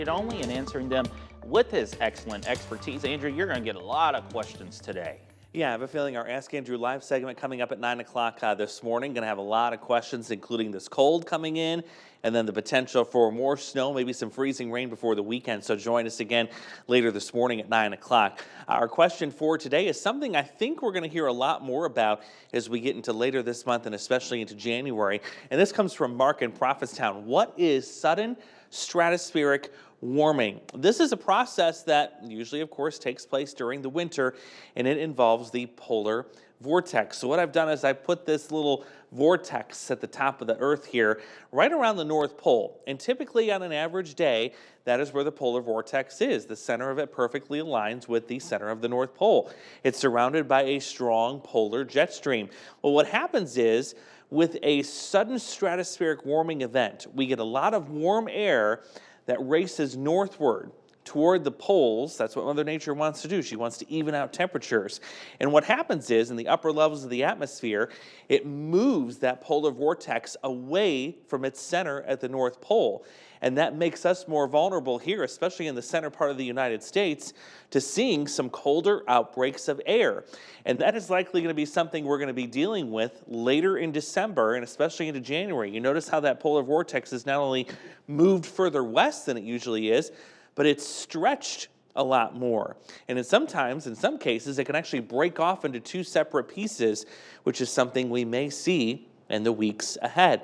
only and answering them with his excellent expertise. Andrew, you're going to get a lot of questions today. Yeah, I have a feeling our Ask Andrew live segment coming up at 9 o'clock this morning. Going to have a lot of questions, including this cold coming in and then the potential for more snow, maybe some freezing rain before the weekend. So join us again later this morning at 9 o'clock. Our question for today is something I think we're going to hear a lot more about as we get into later this month and especially into January. And this comes from Mark in Prophetstown. What is sudden stratospheric warming? This is a process that usually, of course, takes place during the winter, and it involves the polar vortex. So what I've done is I put this little vortex at the top of the Earth here, right around the North Pole. And typically on an average day, that is where the polar vortex is. The center of it perfectly aligns with the center of the North Pole. It's surrounded by a strong polar jet stream. Well, what happens is, with a sudden stratospheric warming event, we get a lot of warm air that races northward toward the poles. That's what Mother Nature wants to do. She wants to even out temperatures. And what happens is, in the upper levels of the atmosphere, it moves that polar vortex away from its center at the North Pole. And that makes us more vulnerable here, especially in the center part of the United States, to seeing some colder outbreaks of air. And that is likely going to be something we're going to be dealing with later in December and especially into January. You notice how that polar vortex is not only moved further west than it usually is, but it's stretched a lot more. And in some cases, it can actually break off into two separate pieces, which is something we may see in the weeks ahead.